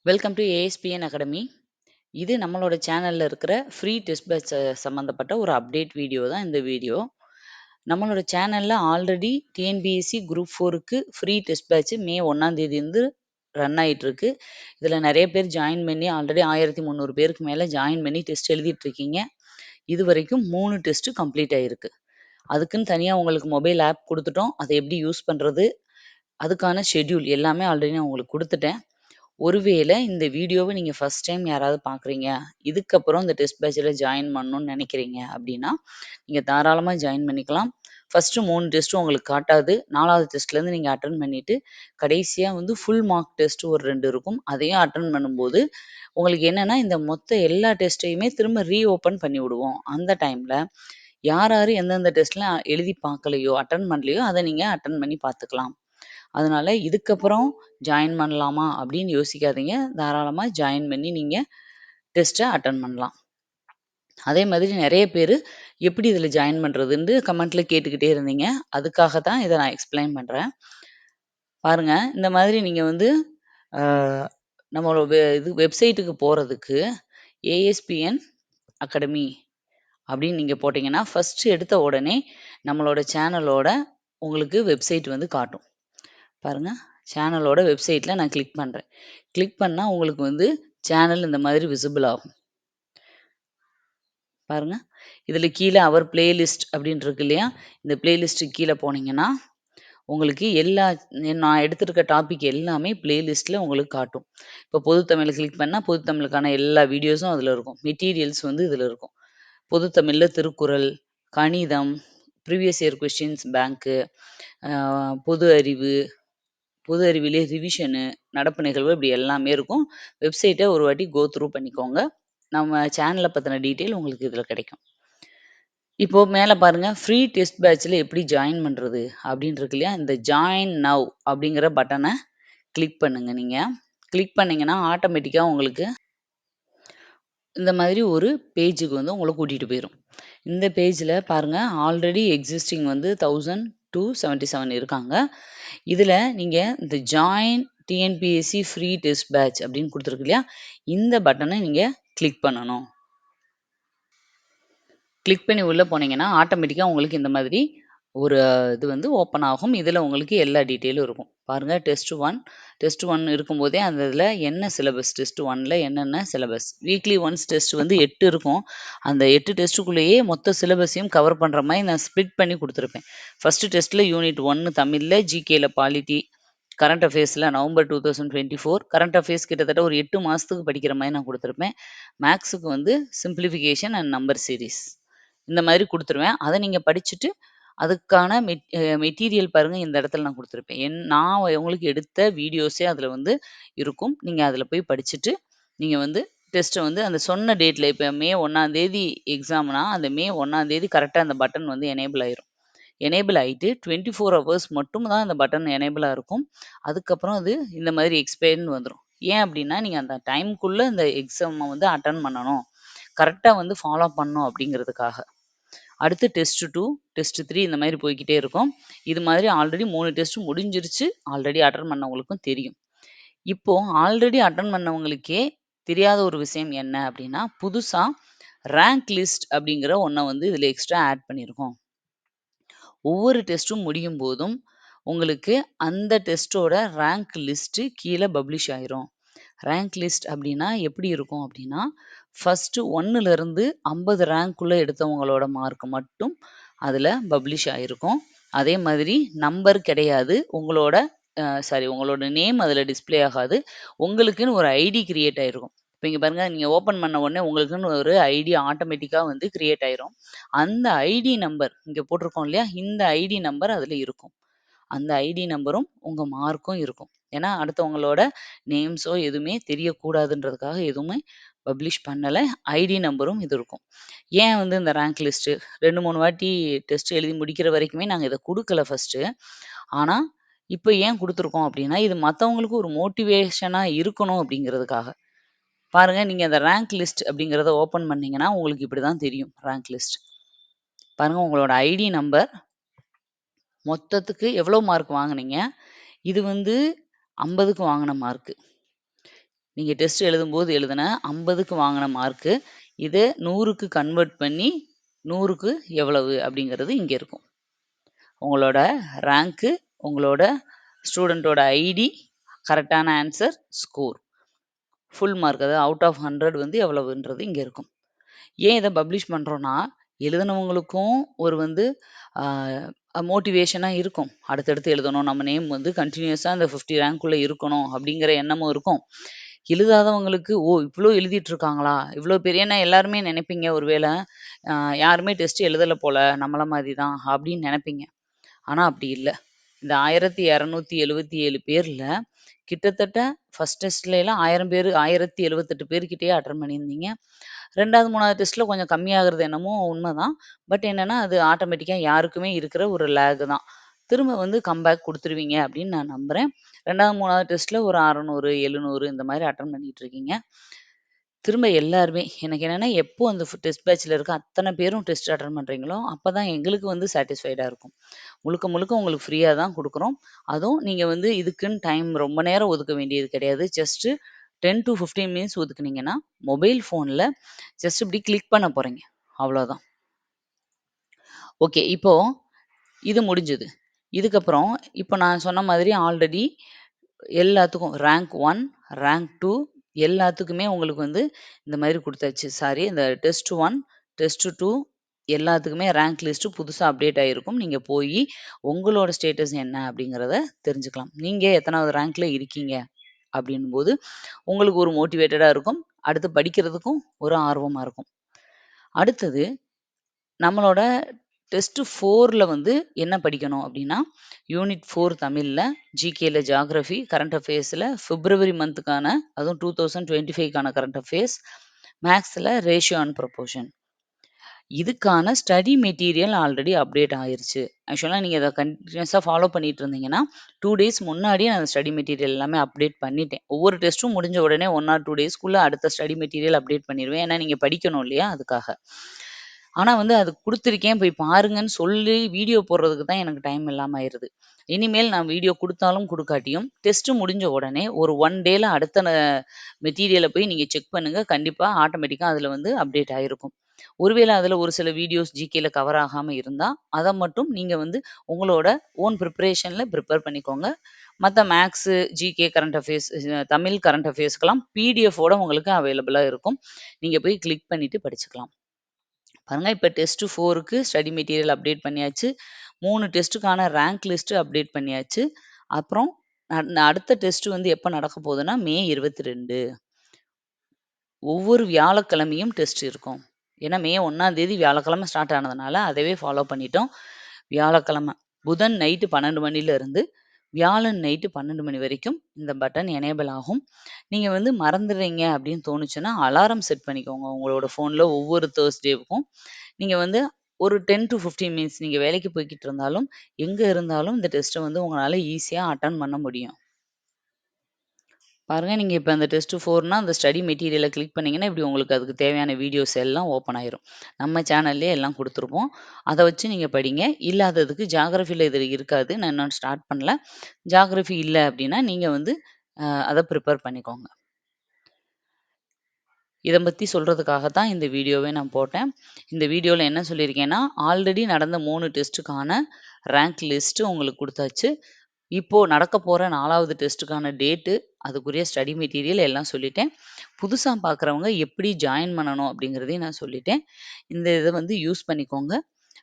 Welcome to ASPN academy. இது நம்மளோட சேனல்ல இருக்கிற ஃப்ரீ டெஸ்ட் பேட்ச் சம்மந்தப்பட்ட ஒரு அப்டேட் வீடியோ தான் இந்த வீடியோ. நம்மளோட சேனல்ல ஆல்ரெடி டிஎன்பிஎஸ்சி குரூப் 4க்கு ஃப்ரீ டெஸ்ட் பேட்ச் மே 1ஆம் தேதியிலிருந்து ரன் ஆயிட்டு இருக்கு. இதில் நிறைய பேர் ஜாயின் பண்ணி ஆல்ரெடி 1300 பேருக்கு மேலே ஜாயின் பண்ணி டெஸ்ட் எழுதிட்டு இருக்கீங்க. இது வரைக்கும் 3 டெஸ்ட் கம்ப்ளீட் ஆயிருக்கு. அதுக்குன்னு தனியாக உங்களுக்கு மொபைல் ஆப் கொடுத்துட்டோம். அதை எப்படி யூஸ் பண்ணுறது, அதுக்கான ஷெட்யூல் எல்லாமே ஆல்ரெடி நான் உங்களுக்கு கொடுத்துட்டேன். ஒருவேளை இந்த வீடியோவை நீங்கள் ஃபர்ஸ்ட் டைம் யாராவது பார்க்குறீங்க, இதுக்கப்புறம் இந்த டெஸ்ட் பேட்சில் ஜாயின் பண்ணணும்னு நினைக்கிறீங்க அப்படின்னா, நீங்கள் தாராளமாக ஜாயின் பண்ணிக்கலாம். ஃபஸ்ட்டு 3 டெஸ்ட்டும் உங்களுக்கு காட்டாது. 4வது டெஸ்ட்லேருந்து நீங்கள் அட்டன் பண்ணிவிட்டு கடைசியாக வந்து ஃபுல் மார்க் டெஸ்ட் ஒரு 2 இருக்கும். அதையும் அட்டன் பண்ணும்போது உங்களுக்கு என்னென்னா, இந்த மொத்த எல்லா டெஸ்ட்டையுமே திரும்ப ரீஓப்பன் பண்ணி விடுவோம். அந்த டைமில் யார் யார் எந்தெந்த டெஸ்ட்லாம் எழுதி பார்க்கலையோ, அட்டன் பண்ணலையோ அதை நீங்கள் அட்டன் பண்ணி பார்த்துக்கலாம். அதனால இதுக்கப்புறம் ஜாயின் பண்ணலாமா அப்படின்னு யோசிக்காதீங்க. தாராளமா ஜாயின் பண்ணி நீங்க டெஸ்ட்ட அட்டெண்ட் பண்ணலாம். அதே மாதிரி நெறைய பேரு எப்படி இதில ஜாயின் பண்றதுன்னு கமெண்ட்ல கேட்டுக்கிட்டே இருந்தீங்க. அதுக்காக தான் இத நான் எக்ஸ்பிளைன் பண்றேன். பாருங்க, இந்த மாதிரி நீங்க வந்து அ நம்மளோட இது வெப்சைட்டுக்கு போறதுக்கு ஏஎஸ்பிஎன் அகாடமி அப்படின்னு நீங்க போட்டீங்கன்னா, ஃபர்ஸ்ட் எடுத்த உடனே நம்மளோட சேனலோட உங்களுக்கு வெப்சைட் வந்து காட்டும். பாருங்க, சேனலோட வெப்சைட்ல நான் கிளிக் பண்றேன். கிளிக் பண்ணா உங்களுக்கு வந்து சேனல் இந்த மாதிரி விசிபிள் ஆகும். பாருங்க, இதில கீழ அவர் பிளேலிஸ்ட் அப்படின்னு இருக்கு இல்லையா? இந்த பிளேலிஸ்ட்டுக்கு கீழ போனீங்கன்னா, உங்களுக்கு எல்லா நான் எடுத்திருக்க டாபிக் எல்லாமே பிளேலிஸ்ட்ல உங்களுக்கு காட்டும். இப்போ பொது தமிழ் கிளிக் பண்ணா, பொது தமிழுக்கான எல்லா வீடியோஸும் அதில இருக்கும். மெட்டீரியல்ஸ் வந்து இதில இருக்கும். பொது தமிழ்ல திருக்குறள், கணிதம், ப்ரீவியஸ் இயர் கொஸ்டின்ஸ் பேங்க்கு, அ பொது அறிவு, பொது அறிவியலே ரிவிஷனு, நடப்பு நிகழ்வு இப்படி எல்லாமே இருக்கும். வெப்சைட்ட ஒரு வாட்டி கோ த்ரூ பண்ணிக்கோங்க. நம்ம சேனல பத்தின டீட்டெயில் உங்களுக்கு இதில கிடைக்கும். இப்போ மேல பாருங்க, ஃப்ரீ டெஸ்ட் பேட்ச்ல எப்படி ஜாயின் பண்றது அப்படின்னு இருக்கு இல்லையா? இந்த ஜாயின் நவ் அப்படிங்கிற பட்டன கிளிக் பண்ணுங்க நீங்க. கிளிக் பண்ணீங்கன்னா, ஆட்டோமேட்டிக்கா உங்களுக்கு இந்த மாதிரி ஒரு பேஜுக்கு வந்து உங்கள கூட்டிட்டு போயிரும். இந்த பேஜ்ல பாருங்க, ஆல்ரெடி எக்ஸிஸ்டிங் வந்து 1277 இருக்காங்க. இதுல நீங்க இந்த join TNPSC free test batch அப்படின்னு குடுத்துருக்கு இல்லையா? இந்த பட்டன நீங்க கிளிக் பண்ணணும். கிளிக் பண்ணி உள்ள போனீங்கன்னா, ஆட்டோமேட்டிக்கா உங்களுக்கு இந்த மாதிரி ஒரு இது வந்து ஓப்பன் ஆகும். இதுல உங்களுக்கு எல்லா டீட்டெயிலும் இருக்கும். பாருங்க, டெஸ்ட் 1 இருக்கும்போதே அந்த இதுல என்ன சிலபஸ், டெஸ்ட் 1ல என்னென்ன சிலபஸ். வீக்லி ஒன்ஸ் டெஸ்ட் வந்து 8 இருக்கும். அந்த 8 டெஸ்ட்டுக்குள்ளேயே மொத்த சிலபஸையும் கவர் பண்ற மாரி நான் ஸ்ப்ளிட் பண்ணி குடுத்துருப்பேன். ஃபர்ஸ்ட் டெஸ்ட்ல யூனிட் 1 தமிழ்ல, ஜிகேல பாலிட்டி, கரண்ட் அஃபேர்ஸ்ல நவம்பர் 2024 கரண்ட் அஃபேர்ஸ் கிட்டத்தட்ட ஒரு 8 மாசத்துக்கு படிக்கிற மாரி நான் குடுத்துருப்பேன். மேத்ஸுக்கு வந்து சிம்ப்ளிஃபிகேஷன் அண்ட் நம்பர் சீரிஸ் இந்த மாதிரி குடுத்துருவேன். அத நீங்க படிச்சுட்டு, அதுக்கான மெட்டீரியல் பாருங்க இந்த இடத்துல நான் குடுத்துருப்பேன். நான் உங்களுக்கு எடுத்த வீடியோஸே அதுல வந்து இருக்கும். நீங்க அதுல போய் படிச்சுட்டு, நீங்க வந்து டெஸ்ட்ட வந்து அந்த சொன்ன டேட்ல இப்ப மே 1ஆம் தேதி எக்ஸாம்னா, அந்த மே 1ஆம் தேதி கரெக்ட்டா அந்த பட்டன் வந்து எனேபிள் ஆயிரும். எனேபிள் ஆயிட்டு 24 ஹவர்ஸ் மட்டும் தான் அந்த பட்டன் எனேபிளா இருக்கும். அதுக்கப்புறம் அது இந்த மாதிரி எக்ஸ்பயர்ன்னு வந்துரும். ஏன் அப்டின்னா, நீங்க அந்த டைம்க்குள்ள இந்த எக்ஸாம வந்து அட்டெண்ட் பண்ணணும். கரெக்ட்டா வந்து ஃபாலோ பண்ணணும் அப்படிங்கிறதுக்காக. அடுத்து டெஸ்ட் 2, டெஸ்ட் 3 இந்த மாதிரி போய்க்கிட்டே இருக்கும். இது மாதிரி ஆல்ரெடி 3 டெஸ்ட் முடிஞ்சிருச்சு. ஆல்ரெடி அட்டெண்ட் பண்ணவங்களுக்கும் தெரியும். இப்போ ஆல்ரெடி அட்டெண்ட் பண்ணவங்களுக்கே தெரியாத ஒரு விஷயம் என்ன அப்படின்னா, புதுசா ரேங்க் லிஸ்ட் அப்படிங்கிற ஒண்ண வந்து இதுல எக்ஸ்ட்ரா ஆட் பண்ணியிருக்கோம். ஒவ்வொரு டெஸ்ட்டும் முடியும் போதும் உங்களுக்கு அந்த டெஸ்ட்டோட ரேங்க் லிஸ்ட் கீழ பப்ளிஷ் ஆயிரும். ரேங்க் லிஸ்ட் அப்படின்னா எப்படி இருக்கும் அப்படின்னா, ஃபர்ஸ்ட் 1ல இருந்து 50 ரேங்க்குள்ள எடுத்தவங்களோட மார்க் மட்டும் அதுல பப்ளிஷ் ஆயிருக்கும். அதே மாதிரி நம்பர் கிடையாது. உங்களோட நேம் அதுல டிஸ்ப்ளே ஆகாது. உங்களுக்குன்னு ஒரு ஐடி கிரியேட் ஆயிருக்கும். இப்ப இங்க பாருங்க, நீங்க ஓப்பன் பண்ண உடனே உங்களுக்குன்னு ஒரு ஐடி ஆட்டோமேட்டிக்கா வந்து கிரியேட் ஆயிரும். அந்த ஐடி நம்பர் இங்க போட்டிருக்கோம் இல்லையா? இந்த ஐடி நம்பர் அதுல இருக்கும். அந்த ஐடி நம்பரும் உங்க மார்க்கும் இருக்கும். ஏன்னா அடுத்தவங்களோட நேம்ஸோ எதுவுமே தெரியக்கூடாதுன்றதுக்காக எதுவுமே பப்ளிஷ் பண்ணல. ஐடி நம்பரும் இது இருக்கும். ஏன் வந்து இந்த ரேங்க் லிஸ்ட்டு 2, 3 வாட்டி டெஸ்ட் எழுதி முடிக்கிற வரைக்குமே நாங்க இத குடுக்கல ஃபர்ஸ்ட்டு. ஆனா, இப்ப ஏன் குடுத்துருக்கோம் அப்டின்னா, இது மத்தவங்களுக்கு ஒரு மோட்டிவேஷனா இருக்கணும் அப்டிங்கிறதுக்காக. பாருங்க, நீங்க அந்த ரேங்க் லிஸ்ட் அப்டிங்கிறத ஓப்பன் பண்ணீங்கன்னா, உங்களுக்கு இப்படிதான் தெரியும் ரேங்க் லிஸ்ட். பாருங்க, உங்களோட ஐடி நம்பர், மொத்தத்துக்கு எவ்வளோ மார்க் வாங்குனீங்க? இது வந்து 50க்கு வாங்குன மார்க்கு. நீங்க டெஸ்ட் எழுதும்போது எழுதுன 50க்கு வாங்குன மார்க்கு, இத 100க்கு கன்வெர்ட் பண்ணி 100க்கு எவ்வளவு அப்படிங்கிறது இங்க இருக்கும். உங்களோட ரேங்க்கு, உங்களோட ஸ்டூடண்ட்டோட ஐடி, கரெக்ட்டான ஆன்சர், ஸ்கோர். ஃபுல் மார்க் அதாவது அவுட் ஆஃப் 100 வந்து எவ்வளவுன்றது இங்க இருக்கும். ஏன் இத பப்ளிஷ் பண்றோம்னா, எழுதுனவங்களுக்கும் ஒரு வந்து ஆ மோட்டிவேஷனா இருக்கும். அடுத்தடுத்து எழுதணும். நம்ம நேம் வந்து கன்டினியூஸா அந்த 50 ரேங்க்குள்ள இருக்கணும் அப்படிங்கிற எண்ணமும் இருக்கும். எழுதாதவங்களுக்கு, ஓ! இவ்ளோ எழுதிட்டு இருக்காங்களா? இவ்ளோ பேர் ஏன்னா எல்லாருமே நெனைப்பீங்க ஒருவேள, அ யாருமே டெஸ்ட் எழுதல போல, நம்மள மாரி தான் அப்படின்னு நெனைப்பீங்க. ஆனா அப்படி இல்ல. இந்த 1277 பேர்ல கிட்டத்தட்ட ஃபர்ஸ்ட் டெஸ்ட்லலாம் 1000 பேரு 1078 பேர் கிட்டயே அட்டெண்ட் பண்ணியிருந்தீங்க. 2வது, 3வது டெஸ்ட்ல கொஞ்சம் கம்மியாகுறது என்னமோ உண்மதான். பட் என்னன்னா, அது ஆட்டோமேட்டிக்கா யாருக்குமே இருக்கிற ஒரு லேக் தான். திரும்ப வந்து கம்பேக் குடுத்துருவீங்க அப்படின்னு நான் நம்புறேன். 2வது, 3வது டெஸ்ட்ல ஒரு 600, 700 இந்த மாரி அட்டெண்ட் பண்ணிட்டு இருக்கீங்க. திரும்ப எல்லாருமே எனக்கு என்னன்னா, எப்போ அந்த டெஸ்ட் பேட்ச்ல இருக்க அத்தன பேரும் டெஸ்ட் அட்டெண்ட் பண்றீங்களோ, அப்பதான் எங்களுக்கு வந்து சாட்டிஸ்ஃபைடா இருக்கும். முழுக்க முழுக்க உங்களுக்கு ஃப்ரீயா தான் குடுக்குறோம். அதுவும் நீங்க வந்து இதுக்குன்னு டைம் ரொம்ப நேரம் ஒதுக்க வேண்டியது கிடையாது. ஜஸ்ட் 10 டூ 15 மினிட்ஸ் ஒதுக்குனீங்கன்னா, மொபைல் ஃபோன்ல ஜஸ்ட் இப்படி கிளிக் பண்ண போறீங்க. அவ்வளோதான். ஓகே. இப்போ இது முடிஞ்சது. இதுக்கப்புறம் இப்போ நான் சொன்ன மாதிரி ஆல்ரெடி எல்லாத்துக்கும் ரேங்க் 1, ரேங்க் 2 எல்லாத்துக்குமே உங்களுக்கு வந்து இந்த மாதிரி குடுத்தாச்சு. சாரி இந்த டெஸ்ட் 1, டெஸ்ட் 2 எல்லாத்துக்குமே ரேங்க் லிஸ்ட் புதுசா அப்டேட் ஆயிருக்கும். நீங்க போயி உங்களோட ஸ்டேட்டஸ் என்ன அப்படிங்கிறத தெரிஞ்சுக்கலாம். நீங்க எத்தனாவது ரேங்க்ல இருக்கீங்க அப்படின்னும்போது, உங்களுக்கு ஒரு மோட்டிவேட்டடா இருக்கும். அடுத்து படிக்கிறதுக்கும் ஒரு ஆர்வமா இருக்கும். அடுத்தது நம்மளோட டெஸ்ட் 4ல வந்து என்ன படிக்கணும் அப்படின்னா, யூனிட் 4 தமிழ்ல, ஜிகேல ஜியோகிராஃபி, கரண்ட் அஃபேர்ஸ்ல பிப்ரவரி மந்த்துக்கான அதுவும் 2025க்கான கரண்ட் அஃபேர்ஸ், மேத்ஸ்ல ரேஷியோ அண்ட் ப்ரொபோர்ஷன். இதுக்கான ஸ்டடி மெட்டீரியல் ஆல்ரெடி அப்டேட் ஆயிருச்சு. ஆக்சுவலா நீங்க இத கன்டினியூஸா ஃபாலோ பண்ணிட்டு இருந்தீங்கன்னா, 2 டேஸ் முன்னாடியே நான் ஸ்டடி மெட்டீரியல் எல்லாமே அப்டேட் பண்ணிட்டேன். ஒவ்வொரு டெஸ்ட்டும் முடிஞ்ச உடனே 1 ஆர் 2 டேஸ்க்குள்ள அடுத்த ஸ்டடி மெட்டீரியல் அப்டேட் பண்ணிருவேன். ஏன்னா நீங்க படிக்கணும் இல்லையா? அதுக்காக. ஆனா வந்து அது குடுத்துருக்கேன் போய் பாருங்கன்னு சொல்லி வீடியோ போடுறதுக்கு தான் எனக்கு டைம் இல்லாம ஆயிருது. இனிமேல் நான் வீடியோ குடுத்தாலும் குடுக்காட்டியும், டெஸ்ட் முடிஞ்ச உடனே ஒரு 1 டேல அடுத்த மெட்டீரியல போய் நீங்க செக் பண்ணுங்க. கண்டிப்பா ஆட்டோமேட்டிக்கா அதுல வந்து அப்டேட் ஆயிருக்கும். ஒருவேள அதுல ஒரு சில வீடியோஸ் ஜிகேல கவர் ஆகாம இருந்தா, அத மட்டும் நீங்க வந்து உங்களோட ஓன் பிரிப்பரேஷன்ல பிரிப்பேர் பண்ணிக்கோங்க. மத்த maths, GK, current affairs Tamil current அஃபேர்ஸ்க்கெல்லாம் பிடிஎஃப் ஓட உங்களுக்கு அவைலபிளா இருக்கும். நீங்க போய் கிளிக் பண்ணிட்டு படிச்சுக்கலாம். பாருங்க இப்ப டெஸ்ட் 4க்கு ஸ்டடி மெட்டீரியல் அப்டேட் பண்ணியாச்சு. 3 டெஸ்ட்டுக்கான ரேங்க் லிஸ்ட் அப்டேட் பண்ணியாச்சு. அப்புறம் அடுத்த டெஸ்ட் வந்து எப்ப நடக்க போகுதுன்னா, மே 22. ஒவ்வொரு வியாழக்கிழமையும் டெஸ்ட் இருக்கும். ஏன்னா மே 1ஆம் தேதி வியாழக்கிழமை ஸ்டார்ட் ஆனதுனால, அதவே ஃபாலோ பண்ணிட்டோம். வியாழக்கிழமை, புதன் நைட்டு 12 மணிலேருந்து வியாழன் நைட்டு 12 மணி வரைக்கும் இந்த பட்டன் எனேபிள் ஆகும். நீங்க வந்து மறந்துடுறீங்க அப்படின்னு தோணுச்சுன்னா, அலாரம் செட் பண்ணிக்கோங்க. உங்களோட ஃபோன்ல ஒவ்வொரு தேர்ஸ்டேவுக்கும். நீங்க வந்து ஒரு 10 டூ 15 மினிட்ஸ் நீங்க வேலைக்கு போய்க்கிட்டு இருந்தாலும், எங்க இருந்தாலும் இந்த டெஸ்ட்ட வந்து உங்களால ஈஸியா அட்டெண்ட் பண்ண முடியும். பாருங்க, நீங்க இப்ப அந்த டெஸ்ட் 4னா அந்த ஸ்டடி மெட்டீரியல கிளிக் பண்ணீங்கன்னா, இப்படி உங்களுக்கு அதுக்கு தேவையான வீடியோஸ் எல்லாம் ஓப்பன் ஆயிரும். நம்ம சேனல்லயே எல்லாம் குடுத்துருப்போம். அத வச்சு நீங்க படிங்க. இல்லாததுக்கு ஜியோகிராஃபில இது இருக்காது. நான் இன்னும் ஸ்டார்ட் பண்ணல. ஜியோகிராஃபி இல்ல அப்படின்னா, நீங்க வந்து அத ப்ரிப்பேர் பண்ணிக்கோங்க. இத பத்தி சொல்றதுக்காக தான் இந்த வீடியோவே நான் போட்டேன். இந்த வீடியோல என்ன சொல்லியிருக்கேன்னா, ஆல்ரெடி நடந்த 3 டெஸ்ட்டுக்கான ரேங்க் லிஸ்ட் உங்களுக்கு குடுத்தாச்சு. இப்போ நடக்கப் போற 4வது டெஸ்ட்டுக்கான டேட்டு, அதுக்குரிய ஸ்டடி மெட்டீரியல் எல்லாம் சொல்லிட்டேன். புதுசா பார்க்குறவங்க எப்படி ஜாயின் பண்ணணும் அப்படிங்கிறதையும் நான் சொல்லிட்டேன். இந்த இத வந்து யூஸ் பண்ணிக்கோங்க.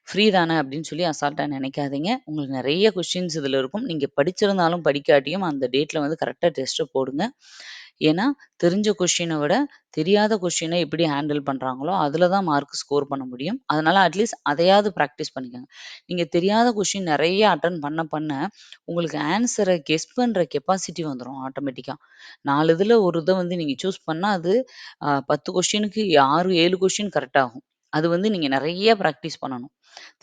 ஃப்ரீ தானே அப்படின்னு சொல்லி அசால்ட்டா நினைக்காதீங்க. உங்களுக்கு நெறைய கொஸ்டின்ஸ் இதுல இருக்கும். நீங்க படிச்சிருந்தாலும் படிக்காட்டியும் அந்த டேட்ல வந்து கரெக்ட்டா டெஸ்ட்ட போடுங்க. ஏன்னா, தெரிஞ்ச கொஸ்டின விட தெரியாத கொஸ்டின எப்படி ஹேண்டில் பண்றாங்களோ, அதுல தான் மார்க் ஸ்கோர் பண்ண முடியும். அதனால அட்லீஸ்ட் அதையாவது பிராக்டிஸ் பண்ணிக்கங்க. நீங்க தெரியாத கொஸ்டின் நெறைய அட்டெண்ட் பண்ண உங்களுக்கு ஆன்ஸர கெஸ் பண்ற கெப்பாசிட்டி வந்துரும் ஆட்டோமேட்டிக்கா. 4 இதுல ஒரு இத வந்து நீங்க சூஸ் பண்ணா அது 10 கொஸ்டினுக்கு 6, 7 கொஸ்டின் கரெக்ட் ஆகும். அது வந்து நீங்க நெறைய பிராக்டிஸ் பண்ணணும்.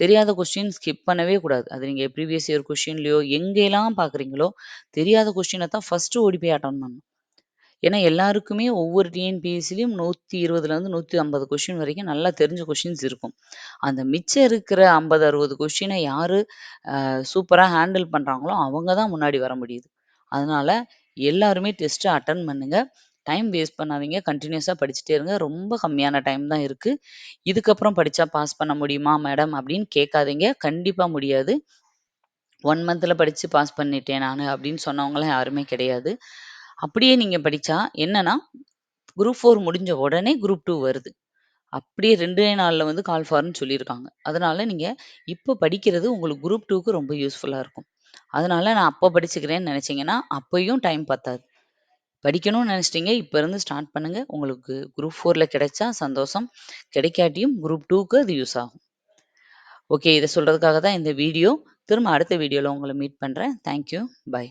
தெரியாத கொஸ்டின் ஸ்கிப் பண்ணவே கூடாது. அது நீங்க ப்ரீவியஸ் இயர் கொஸ்டின்லயோ எங்கேல்லாம் பார்க்குறீங்களோ, தெரியாத கொஸ்டின தான் ஃபர்ஸ்ட் ஓடி போய் அட்டெண்ட் பண்ணணும். ஏன்னா எல்லாருக்குமே ஒவ்வொரு டிஎன்பிஎஸ்சிலயும் 120லேருந்து 150 கொஸ்டின் வரைக்கும் நல்லா தெரிஞ்ச கொஸ்டின்ஸ் இருக்கும். அந்த மிச்சம் இருக்கிற 50, 60 கொஸ்டின யாரு சூப்பரா ஹேண்டில் பண்றாங்களோ, அவங்க தான் முன்னாடி வர முடியுது. அதனால எல்லாருமே டெஸ்ட்ட அட்டெண்ட் பண்ணுங்க. டைம் வேஸ்ட் பண்ணாதீங்க. கன்டினியூஸா படிச்சுட்டே இருங்க. ரொம்ப கம்மியான டைம் தான் இருக்கு. இதுக்கப்புறம் படிச்சா பாஸ் பண்ண முடியுமா மேடம்? அப்படின்னு கேட்காதீங்க. கண்டிப்பா முடியாது. 1 மந்த்ல படிச்சு பாஸ் பண்ணிட்டேன் நானு அப்படின்னு சொன்னவங்கலாம் யாருமே கிடையாது. அப்படியே நீங்க படிச்சா என்னன்னா, குரூப் 4 முடிஞ்ச உடனே குரூப் 2 வருது. அப்படியே 2டே நாள்ல வந்து கால் ஃபார்ம்ன்னு சொல்லியிருக்காங்க. அதனால நீங்க இப்ப படிக்கிறது உங்களுக்கு குரூப் 2க்கு ரொம்ப யூஸ்ஃபுல்லா இருக்கும். அதனால நான் அப்ப படிச்சுக்கிறேன்னு நெனச்சீங்கன்னா, அப்பயும் டைம் பத்தாது. படிக்கணும்னு நெனச்சிட்டீங்க, இப்ப இருந்து ஸ்டார்ட் பண்ணுங்க. உங்களுக்கு குரூப் 4ல கிடைச்சா சந்தோஷம். கிடைக்காட்டியும் குரூப் 2க்கு அது யூஸ் ஆகும். ஓகே. இத சொல்றதுக்காக தான் இந்த வீடியோ. திரும்ப அடுத்த வீடியோல உங்கள மீட் பண்றேன். Thank you. பை.